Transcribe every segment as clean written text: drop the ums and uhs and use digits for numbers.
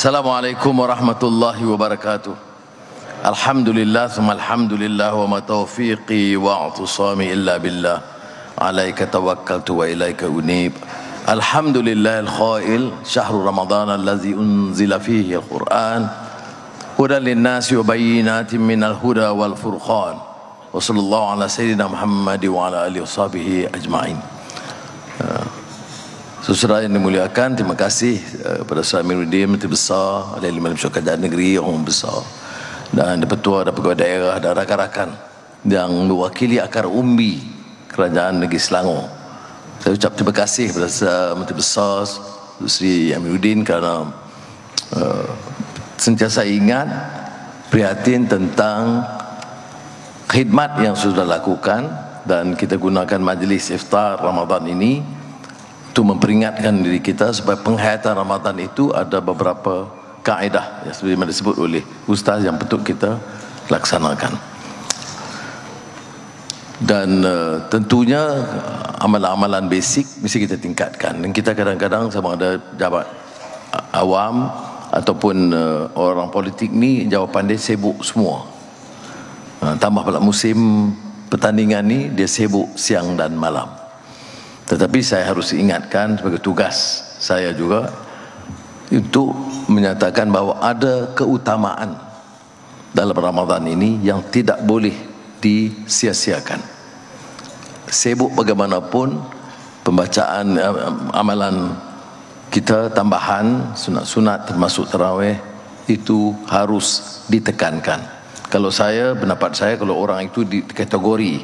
Assalamualaikum warahmatullahi wabarakatuh. Alhamdulillah, thumma alhamdulillah, wa ma taufiqi wa a'tisami illa billah. Alaika tawakkaltu wa ilaika unib. Alhamdulillah al-khail syahru ramadhan allazi unzila fihi al-Quran hudan lin-nasi wa bayyinatin minal huda wal furqan. Wa sallallahu ala sayyidina Muhammad wa ala alihi washabihi ajma'in. Saudara yang dimuliakan, terima kasih kepada Saudara Amiruddin, Menteri Besar, Ahli Ilmu Masyarakat Kerajaan Negeri, Orang Besar, dan Petua dan Pegawai Daerah dan rakan-rakan yang mewakili akar umbi Kerajaan Negeri Selangor. Saya ucap terima kasih kepada Menteri Besar Sri Amiruddin kerana sentiasa ingat prihatin tentang khidmat yang sudah lakukan, dan kita gunakan majlis iftar Ramadan ini untuk memperingatkan diri kita supaya penghayatan Ramadan itu ada beberapa kaedah yang seperti mana disebut oleh Ustaz yang patut kita laksanakan. Dan tentunya amalan-amalan basic mesti kita tingkatkan. Dan kita kadang-kadang sama ada jabat awam ataupun orang politik ni jawapan dia sibuk semua. Tambah pula musim pertandingan ni dia sibuk siang dan malam. Tetapi saya harus ingatkan sebagai tugas saya juga untuk menyatakan bahawa ada keutamaan dalam Ramadan ini yang tidak boleh disia-siakan. Sibuk bagaimanapun, pembacaan amalan kita tambahan sunat-sunat termasuk tarawih itu harus ditekankan. Kalau saya, pendapat saya, kalau orang itu di kategori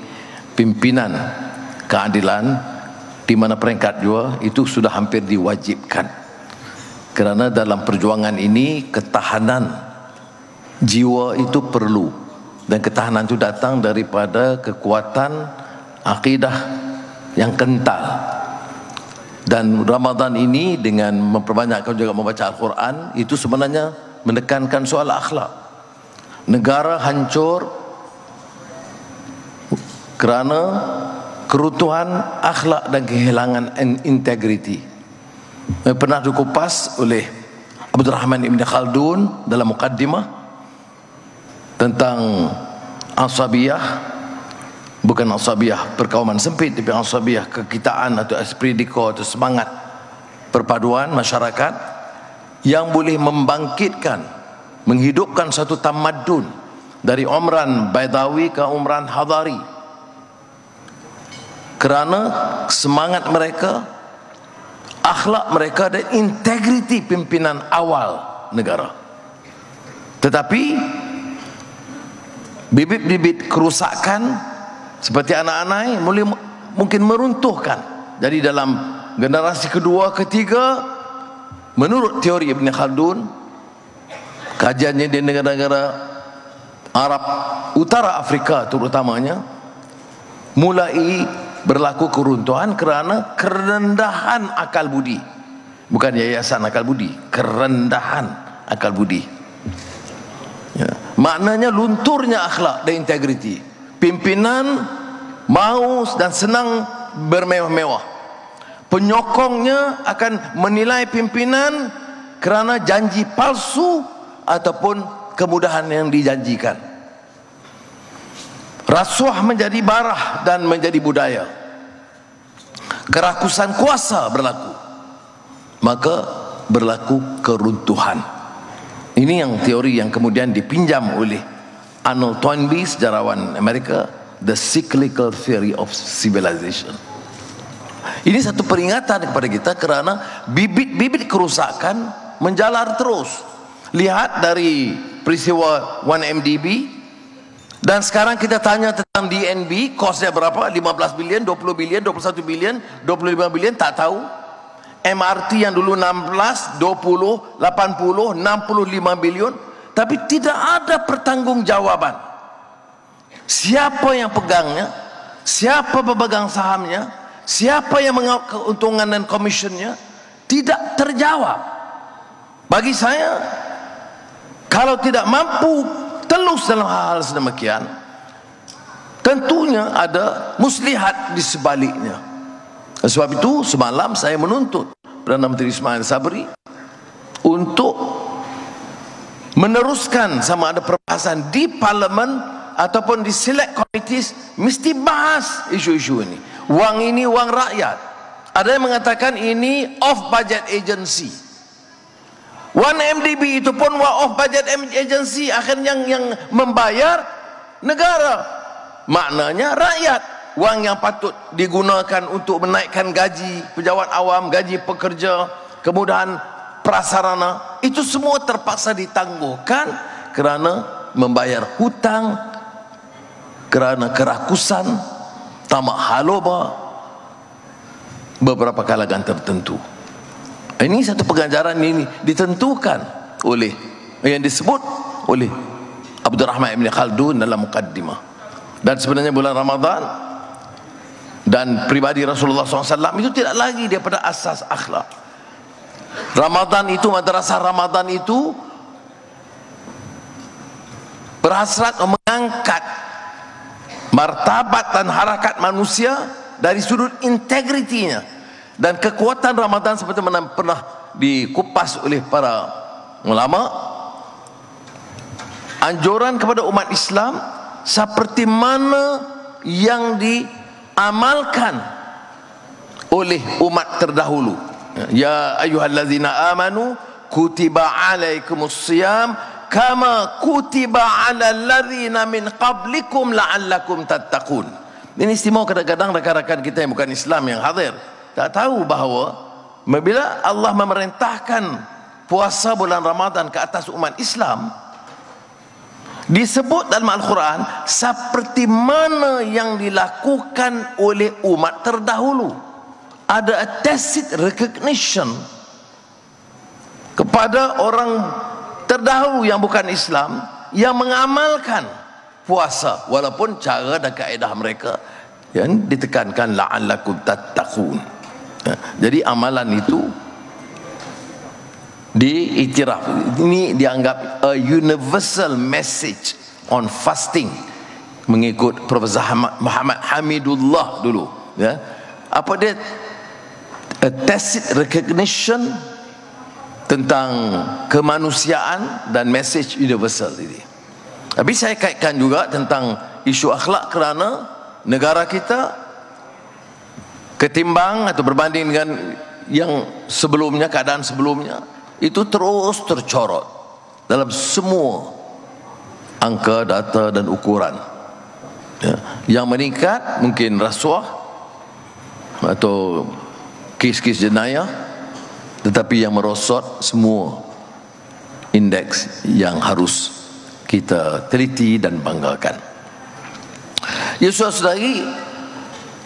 pimpinan keadilan di mana peringkat juga, itu sudah hampir diwajibkan. Kerana dalam perjuangan ini ketahanan jiwa itu perlu, dan ketahanan itu datang daripada kekuatan akidah yang kental. Dan Ramadan ini dengan memperbanyakkan juga membaca Al-Quran itu sebenarnya menekankan soal akhlak. Negara hancur kerana keruntuhan akhlak dan kehilangan integriti. Pernah dikupas oleh Abdul Rahman Ibn Khaldun dalam mukaddimah tentang asabiyah, bukan asabiyah perkauman sempit, tapi asabiyah kekitaan atau esprit de corps atau semangat perpaduan masyarakat yang boleh membangkitkan, menghidupkan satu tamadun dari umran Baidawi ke umran Hadari. Kerana semangat mereka, akhlak mereka dan integriti pimpinan awal negara. Tetapi bibit-bibit kerusakan seperti anak-anak mungkin meruntuhkan. Jadi dalam generasi kedua, ketiga, menurut teori Ibn Khaldun, kajiannya di negara-negara Arab, utara Afrika terutamanya, mulai berlaku keruntuhan kerana kerendahan akal budi. Bukan yayasan akal budi, kerendahan akal budi. Ya. Maknanya lunturnya akhlak dan integriti. Pimpinan mau dan senang bermewah-mewah. Penyokongnya akan menilai pimpinan kerana janji palsu ataupun kemudahan yang dijanjikan. Rasuah menjadi barah dan menjadi budaya. Kerakusan kuasa berlaku, maka berlaku keruntuhan. Ini yang teori yang kemudian dipinjam oleh Arnold Toynbee, sejarawan Amerika, The Cyclical Theory of Civilization. Ini satu peringatan kepada kita kerana bibit-bibit kerusakan menjalar terus. Lihat dari peristiwa 1MDB. Dan sekarang kita tanya tentang DNB, kosnya berapa? 15 bilion, 20 bilion, 21 bilion, 25 bilion, tak tahu. MRT yang dulu 16, 20, 80, 65 bilion, tapi tidak ada pertanggungjawaban. Siapa yang pegangnya? Siapa pemegang sahamnya? Siapa yang mengambil keuntungan dan komisionnya? Tidak terjawab. Bagi saya, kalau tidak mampu telus dalam hal-hal sedemikian, tentunya ada muslihat di sebaliknya. Sebab itu semalam saya menuntut Perdana Menteri Ismail Sabri untuk meneruskan sama ada perbahasan di parlimen ataupun di select committees, mesti bahas isu-isu ini. Wang ini wang rakyat. Ada yang mengatakan ini off budget agency. 1MDB itu pun off budget agency, akhirnya yang membayar negara, maknanya rakyat. Wang yang patut digunakan untuk menaikkan gaji pejabat awam, gaji pekerja, kemudahan prasarana, itu semua terpaksa ditangguhkan kerana membayar hutang, kerana kerakusan, tamak haloba beberapa kalangan tertentu. Ini satu pengajaran ini ditentukan oleh yang disebut oleh Abdul Rahman Ibn Khaldun dalam Muqaddimah. Dan sebenarnya bulan Ramadan dan pribadi Rasulullah SAW itu tidak lagi daripada asas akhlak. Ramadan itu, madrasah Ramadan itu berhasrat mengangkat martabat dan harakat manusia dari sudut integritinya. Dan kekuatan Ramadan seperti mana pernah dikupas oleh para ulama, anjuran kepada umat Islam seperti mana yang diamalkan oleh umat terdahulu. Ya ayyuhallazina amanu kutiba alaikumusiyam kama kutiba alal ladzina min qablikum la'allakum tattaqun. Ini istimewa kadang-kadang rakan-rakan kita yang bukan Islam yang hadir tak tahu bahawa apabila Allah memerintahkan puasa bulan Ramadan ke atas umat Islam, disebut dalam Al-Quran seperti mana yang dilakukan oleh umat terdahulu. Ada a tacit recognition kepada orang terdahulu yang bukan Islam yang mengamalkan puasa, walaupun cara dan kaedah mereka yang ditekankan la'allakum tattaqun. Jadi amalan itu diiktiraf. Ini dianggap a universal message on fasting, mengikut Profesor Muhammad Hamidullah dulu, ya. Apa dia? A tacit recognition tentang kemanusiaan dan message universal ini. Tapi saya kaitkan juga tentang isu akhlak kerana negara kita ketimbang atau berbanding dengan yang sebelumnya, keadaan sebelumnya itu terus tercorot dalam semua angka, data dan ukuran, ya. Yang meningkat mungkin rasuah atau kes-kes jenayah, tetapi yang merosot semua indeks yang harus kita teliti dan banggakan. Ya saudara-saudari,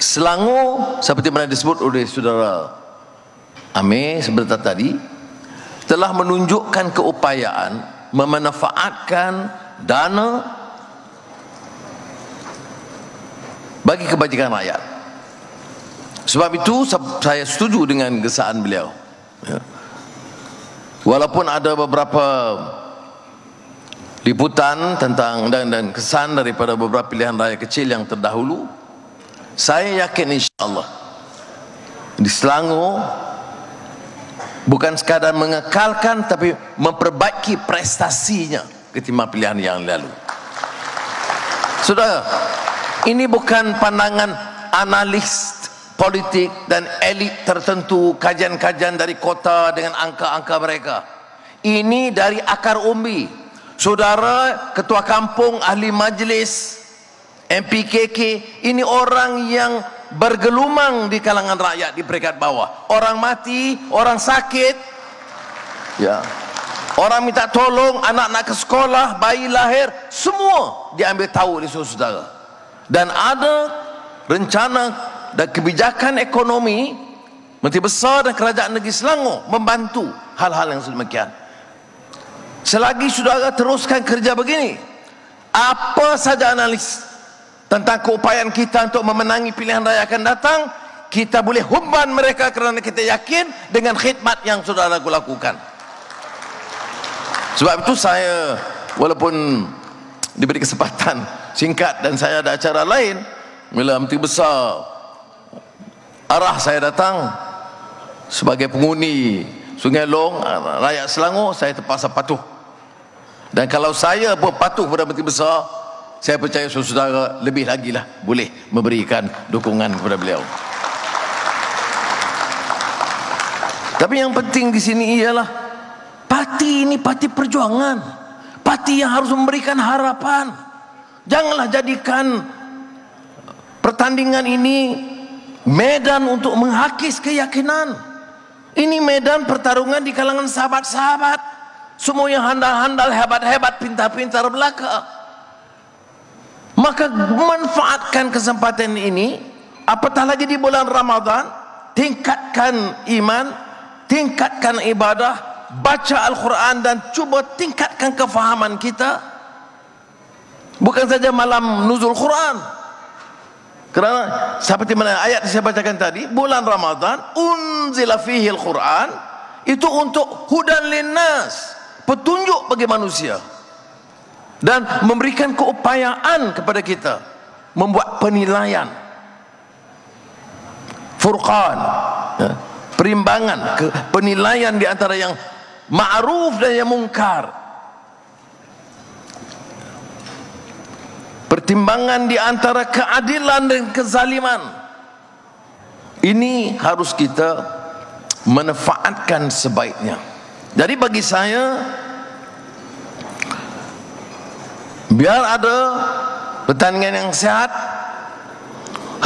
Selangor seperti mana disebut oleh saudara Amir sebentar tadi telah menunjukkan keupayaan memanfaatkan dana bagi kebajikan rakyat. Sebab itu saya setuju dengan gesaan beliau, ya. Walaupun ada beberapa liputan tentang dan kesan daripada beberapa pilihan raya kecil yang terdahulu, saya yakin insya-Allah di Selangor bukan sekadar mengekalkan tapi memperbaiki prestasinya ketimbang pilihan yang lalu. Saudara, ini bukan pandangan analis politik dan elit tertentu, kajian-kajian dari kota dengan angka-angka mereka. Ini dari akar umbi. Saudara ketua kampung, ahli majlis, MPKK, ini orang yang bergelumang di kalangan rakyat di peringkat bawah. Orang mati, orang sakit, ya, orang minta tolong, anak nak ke sekolah, bayi lahir, semua diambil tahu oleh saudara. Dan ada rencana dan kebijakan ekonomi Menteri Besar dan Kerajaan Negeri Selangor membantu hal-hal yang sedemikian. Selagi saudara teruskan kerja begini, apa saja analis tentang keupayaan kita untuk memenangi pilihan raya akan datang, kita boleh humban mereka kerana kita yakin dengan khidmat yang saudara lakukan. Sebab itu saya, walaupun diberi kesempatan singkat dan saya ada acara lain, bila Menteri Besar arah saya datang sebagai penghuni Sungai Long, rakyat Selangor, saya terpaksa patuh. Dan kalau saya pun patuh kepada Menteri Besar, saya percaya saudara lebih lagi lah boleh memberikan dukungan kepada beliau. Tapi yang penting di sini ialah parti ini parti perjuangan, parti yang harus memberikan harapan. Janganlah jadikan pertandingan ini medan untuk menghakis keyakinan. Ini medan pertarungan di kalangan sahabat-sahabat, semua yang handal-handal, hebat-hebat, pintar-pintar belaka. Maka manfaatkan kesempatan ini, apatah lagi di bulan Ramadan, tingkatkan iman, tingkatkan ibadah, baca Al-Quran dan cuba tingkatkan kefahaman kita. Bukan saja malam nuzul Quran, kerana seperti mana ayat yang saya bacakan tadi, bulan Ramadan unzila fihi Al-Quran, itu untuk hudan linnas, petunjuk bagi manusia, dan memberikan keupayaan kepada kita membuat penilaian, furqan, perimbangan, penilaian di antara yang ma'ruf dan yang mungkar, pertimbangan di antara keadilan dan kezaliman. Ini harus kita manfaatkan sebaiknya. Jadi bagi saya, biar ada pertandingan yang sehat,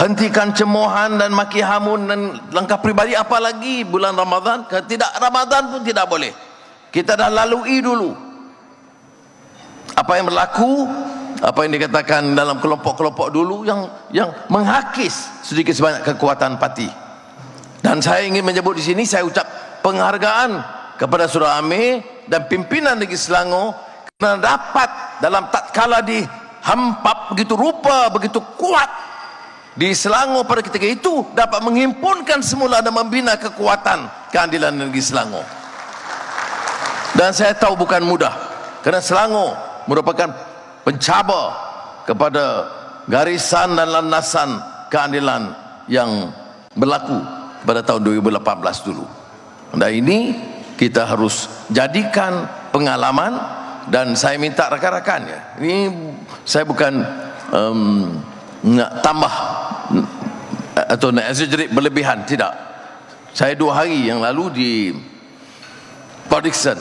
hentikan cemoohan dan maki hamun dan langkah pribadi, apalagi bulan Ramadan. Tidak Ramadan pun tidak boleh. Kita dah lalui dulu apa yang berlaku, apa yang dikatakan dalam kelompok-kelompok dulu yang menghakis sedikit sebanyak kekuatan parti. Dan saya ingin menyebut di sini, saya ucap penghargaan kepada Saudara Amir dan pimpinan Negeri Selangor kerana dapat dalam tatkala dihampap begitu rupa, begitu kuat di Selangor pada ketika itu, dapat menghimpunkan semula dan membina kekuatan keadilan Negeri Selangor. Dan saya tahu bukan mudah, kerana Selangor merupakan pencabar kepada garisan dan landasan keadilan yang berlaku pada tahun 2018 dulu. Dan ini kita harus jadikan pengalaman. Dan saya minta rakan-rakannya, ini saya bukan nak tambah atau nak exaggerate berlebihan, tidak. Saya 2 hari yang lalu di Port Dickson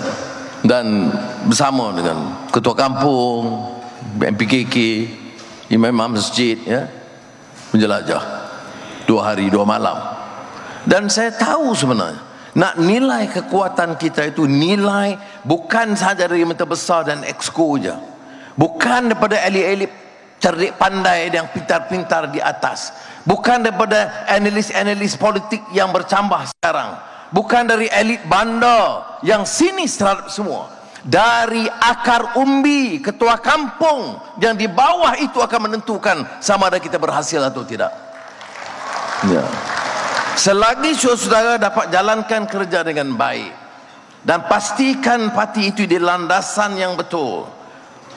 dan bersama dengan ketua kampung, MPKK, imam masjid, ya, menjelajah 2 hari 2 malam. Dan saya tahu sebenarnya nak nilai kekuatan kita itu nilai bukan sahaja dari Menteri Besar dan Exco saja, bukan daripada elit-elit cerdik pandai yang pintar-pintar di atas, bukan daripada analis-analis politik yang bercambah sekarang, bukan dari elit bandar yang sinis terhadap semua, dari akar umbi ketua kampung yang di bawah itu akan menentukan sama ada kita berhasil atau tidak. Ya. Selagi saudara dapat jalankan kerja dengan baik dan pastikan parti itu di landasan yang betul,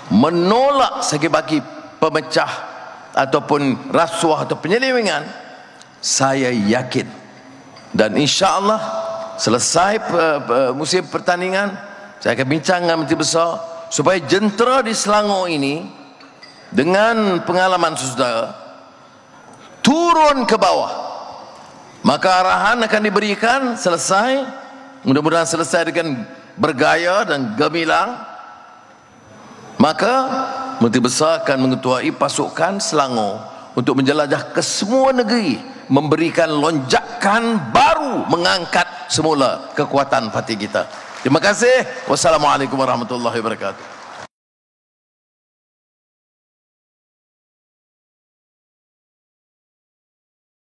menolak segi-bagi pemecah ataupun rasuah atau penyelewengan, saya yakin dan insya-Allah selesai musim pertandingan, saya akan bincang dengan Menteri Besar supaya jentera di Selangor ini dengan pengalaman saudara turun ke bawah. Maka arahan akan diberikan selesai, mudah-mudahan selesai dengan bergaya dan gemilang. Maka Menteri Besar akan mengetuai pasukan Selangor untuk menjelajah ke semua negeri, memberikan lonjakan baru, mengangkat semula kekuatan parti kita. Terima kasih. Wassalamualaikum warahmatullahi wabarakatuh.